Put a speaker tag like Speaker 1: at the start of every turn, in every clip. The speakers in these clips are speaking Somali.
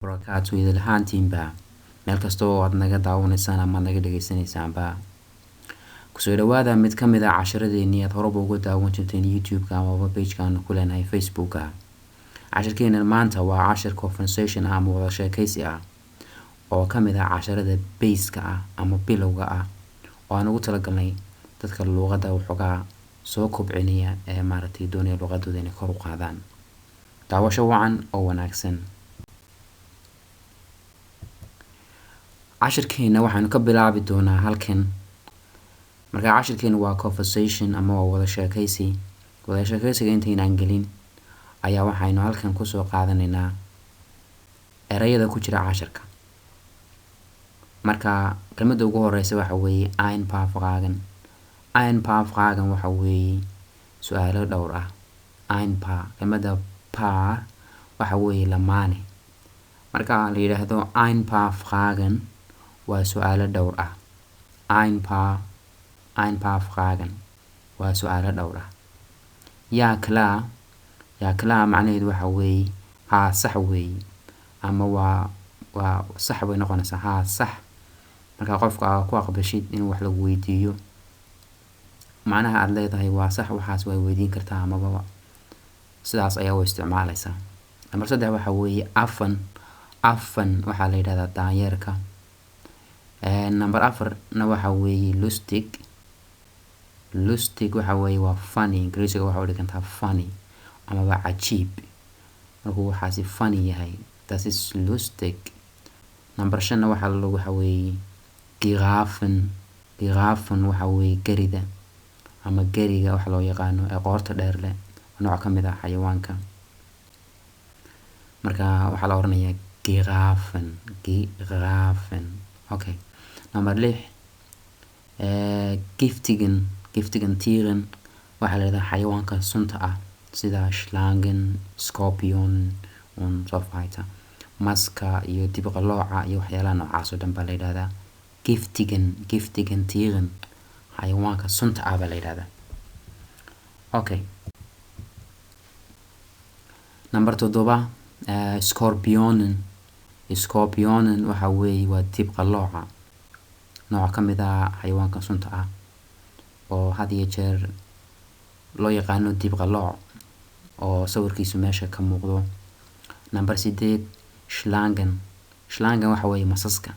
Speaker 1: barakaatu idil ahaantiinba meel kasta oo aad naga daawanaysaan ama naga dhageysanaysaanba kusoo dhawaada mid ka mid ah casharadeenii aad horeba uga daawan jirteen youtube-ka amaba page-kan ku leenahay facebook-ka. Casharkeenan maanta waa cashar conversation ah ama wada sheekaysi ah oo ka mid ah casharada base-ka ah ama bilowga ah oo aan ugu talagalnay dadka luqadda waxoogaa soo kobcinaya ee maaragtay doonaya luqadooda inay kor u qaadaan. Daawasho wacan oo wanaagsan. Cashirkeena waxaanu ka bilaabi doonaa halkan. Marka cashirkeena waa conversation ama waa wada sheekaysi. Wada sheekaysiga intaynaan gelin ayaa waxaynu halkan ku soo qaadanaynaa erayada ku jira cashirka. Marka kelmadda ugu horeysa waxa weeye ein paar Fragen. Ein paar Fragen waxa weeye su'aalo dhowr ah. Ein paar kelmadda paar waxa weeye lamaane. Marka la yiraahdo ein paar Fragen waa su'aalo dhowr ah. Ein paar Fragen waa su'aalo dhowr ah. Ja klar macnaheedu waxa weeye haa sax weeye ama waa sax bay noqonaysaa haa sax. Marka qofka aad ku aqbashid in wax lagu weydiiyo macnaha aad leedahay waa sax waxaas way weydiin kartaa amaba sidaas ayaa u isticmaalaysaa. Number 3 waxa weeye afan waxaa la yiraahdaa daanyeerka. Number 4 na waxa weeye lustig waxa weeye waa funny. Ingiriisiga waxa u dhigantaa funny ama cajiib. Markuu waxaasi funny yahay das ist lustig. Number 5 na waxa weeye Giraffen waxa weeye garida ama gariga waxa loo yaqaano ee qoorta dheer leh nooc ka mid ah xayawaanka. Marka waxa la oranayaa Giraffen. Okay. Number 6 giftigen Tieren waxa la yiraahdaa xayawaanka sunta ah sida Schlangen, Skorpion und so weiter. Maska iyo dibqalooca iyo waxyaalaha noocaas oo dhan baa la yiraahdaa giftigen Tieren. xayawaanka sunta ah baa la yiraahdaa. Okay. Number 7 Skorpionen waxa weeye waa dibqalooca nooc ka mid ah xayawaanka sunta ah oo had iyo jeer loo yaqaano dibqalooc oo sawirkiisu meesha ka muuqdo. Number 8 Schlangen waxa weeye masaska.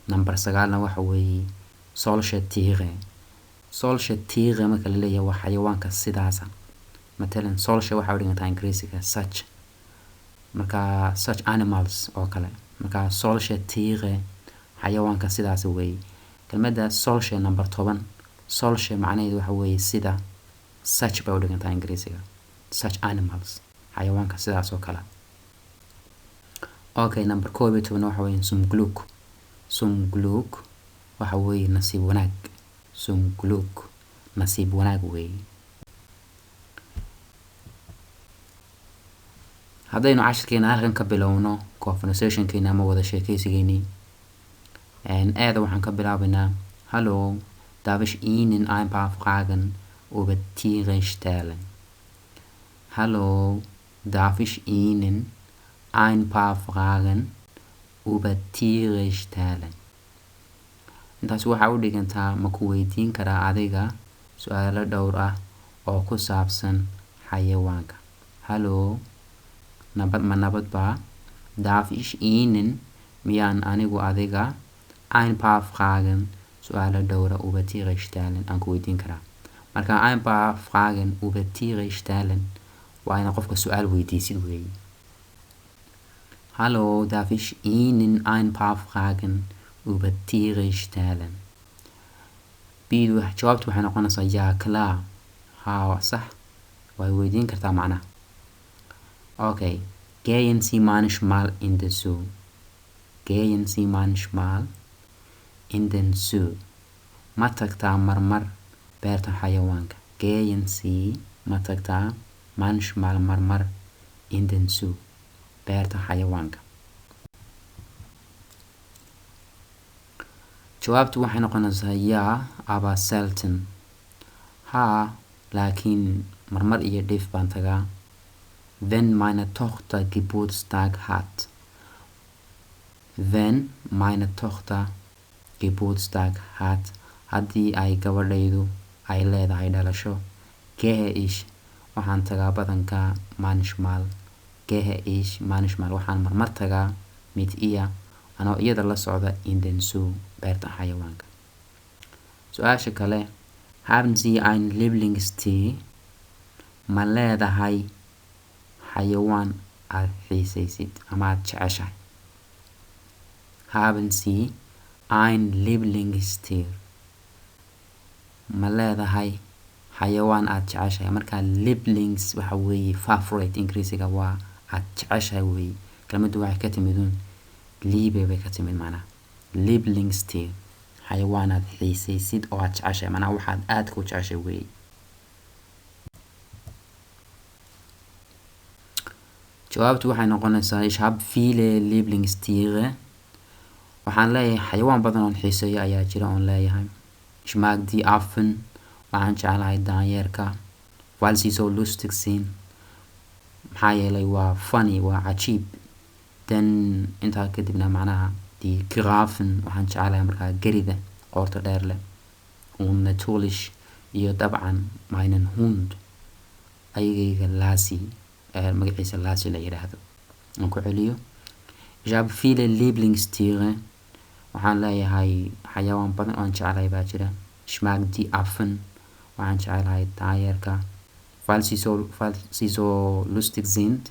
Speaker 1: Number 9 na waxa weeye solche Tiere marka la leeyahay waa xayawaanka sidaas ah. Matalan solche waxa u dhigantaa Ingiriisiga such. Marka such animals oo kale. Marka solche Tiere xayawaanka sidaas weeye. Kelmadda solche number 10 solche macnaheedu waxa weeye sida such bay u dhigantaa Ingiriisiga. Such animals xayawaanka sidaas oo kale. Okay, number 11 waxa weeye zum Glück waxa weeye nasiib wanaag. Zum Glück nasiib wanaag weeye. Haddaynu cashirkeena halkan ka bilowno conversationkeena ama wada sheekaysigeennii aada waxaan ka bilaabaynaa Hallo, darf ich Ihnen ein paar Fragen über Tiere stellen? Hallo, darf ich Ihnen ein paar Fragen über Tiere stellen? Intaas waxaa u dhigantaa ma ku weydiin karaa adiga su'aalo dhowr ah oo ku saabsan xayawaanka. Hallo, nabad baa. Darf ich Ihnen miyaan anigu adiga ein paar Fragen su'aalo dhowr ah über Tiere stellen aan ku weydiin karaa. Marka ein paar Fragen über Tiere stellen waa inaad qofka su'aal weydiisid weeye. Hallo, darf ich Ihnen ein paar Fragen über Tiere stellen? Jawaabtu waxay noqonaysaa ja klar haa sax way weydiin kartaa macnaha. Okay. Gehen Sie manchmal in den Zoo? Gehen Sie manchmal in den Zoo? Ma tagtaa marmar beerta xayawaanka. Gehen Sie ma tagtaa manchmal marmar in den Zoo beerta xayawaanka. Jawaabtu waxay noqonaysaa ja aber selten haa laakiin marmar iyo dhif baan tagaa. Wenn meine Tochter Geburtstag hat Wenn meine Tochter Geburtstag hat, haddii ay gabadhaydu ay leedahay dhalasho, gehe ich waxaan tagaa badanka manchmal. Gehe ich manchmal waxaan marmar tagaa mit ihr anoo iyada la socda in den Zoo beerta xayawaanka. Su-aasha kale, haben Sie ein Lieblingstier? Ma leedahay xayawaan aad xiisaysid ama aad jeceshahay? Haben Sie ein Lieblingstier? Ma leedahay xayawaan aad jeceshahay? Marka Lieblings waxa weeye favorite Ingiriisiga waa aad jeceshahay weeye. Kelmaddu waxay ka timid Liebe bay ka timid macnaha. Lieblingstier xayawaan aad xiisaysid oo aad jeceshahay macnaha waxaad aad ku jeceshahay weeye. Jawaabtu waxay noqonaysaa ich habe viele Lieblingstiere. Waxaan leeyahay xayawaan badan oo xiiseeyo ayaa jira oon leeyahay. Ich mag die Affen. Waxaan jeclahay daanyeerka. Weil sie so lustig sind. Maxaa yeelay waa funny, waa cajiib. Then intaa kadibna macnaha die Giraffen waxaan jeclahay markaa gerida qoorta dheer leh. Und natürlich iyo dabcan meinen Hund ayagayga Lassie magaciisa Lassie la yiraahdo. Aan ku celiyo. Ich habe viele Lieblingstiere. Waxaan leeyahay xayawaan badan oo aan jeclahay baa jira. Ich mag die Affen. Waxaan jeclahay daanyeerka. Weil sie so lustig sind.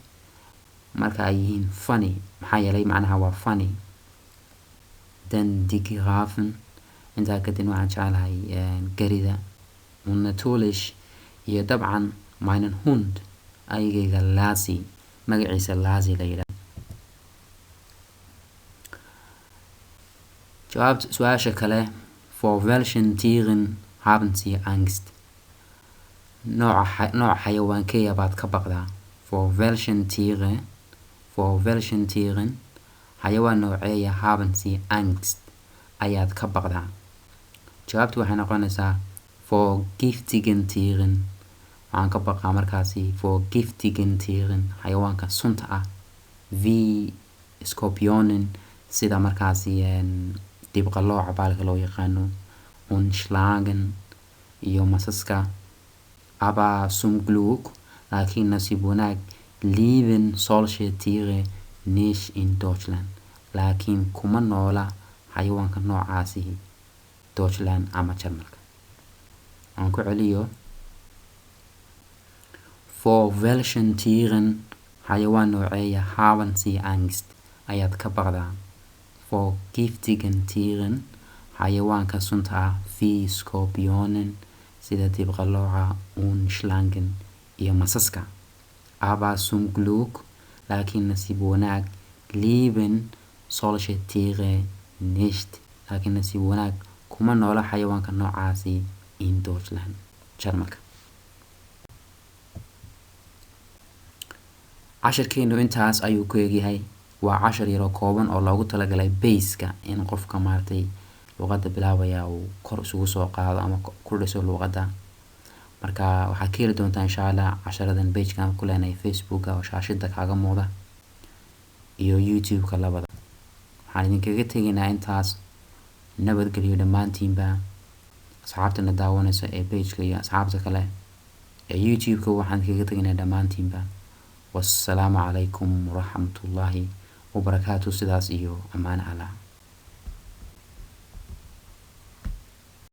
Speaker 1: Marka ay yihiin funny. Maxaa yeelay macnaha waa funny. Then die Giraffen. Intaa kadib waxaan jeclahay gerida. Und natürlich iyo dabcan meinen Hund ayagayga Lassie magaciisa Lassie la yiraahdo. Su-aasha kale, vor welchen Tieren haben Sie Angst? Nooca xayawaankee baad ka baqdaa? Vor welchen Tieren xayawaan nooceeya haben Sie Angst ayaad ka baqdaa? Jawaabtu waxay noqonaysaa vor giftigen Tieren. Waxaan ka baqaa markaasi vor giftigen Tieren xayawaanka sunta ah. Wie Skorpionen sida markaasi dibqalooca baalka loo yaqaano. Und Schlangen iyo masaska. Aber zum Glück laakiin nasiib wanaag leben solche Tiere nicht in Deutschland. Laakiin kuma noola xayawaanka noocaasi Deutschland ama Jarmalka. Aan ku celiyo. Vor welchen Tieren xayawaan nooceeya haben Sie Angst ayaad ka baqdaa? Vor giftigen Tieren xayawaanka sunta ah wie Skorpionen sida dibqalooca und Schlangen iyo masaska. Aber zum Glück laakiin nasiib wanaag leben solche Tiere nicht. Laakiin nasiib wanaag kuma noola xayawaanka noocaasi in Deutschland Jarmalka. Casharkeenu intaas ayuu ku egyahay. Waa cashar yar oo kooban oo loogu talagalay base-ka in qofka maartay luqadda bilaabaya uu kor isugu soo qaado ama ku dhiso luqadda. Marka waxaad ka heli doontaa insha Allah casharadan page-kan ku leenahay Facebook-ga oo shaashada kaaga muuqda iyo YouTube-ka labada. Waxaan idinkaga tegaynaa intaas. Nabadgelyo dhammaantiinba. Asxaabtana daawanaysa ee page-ka iyo asxaabta kale ee YouTube-ka waxaan idinkaga tegaynaa dhammaantiinba. Wassalaamu calaykum waraxmatullaahi wabarakaatuh. Sidaas iyo ammaan Allah.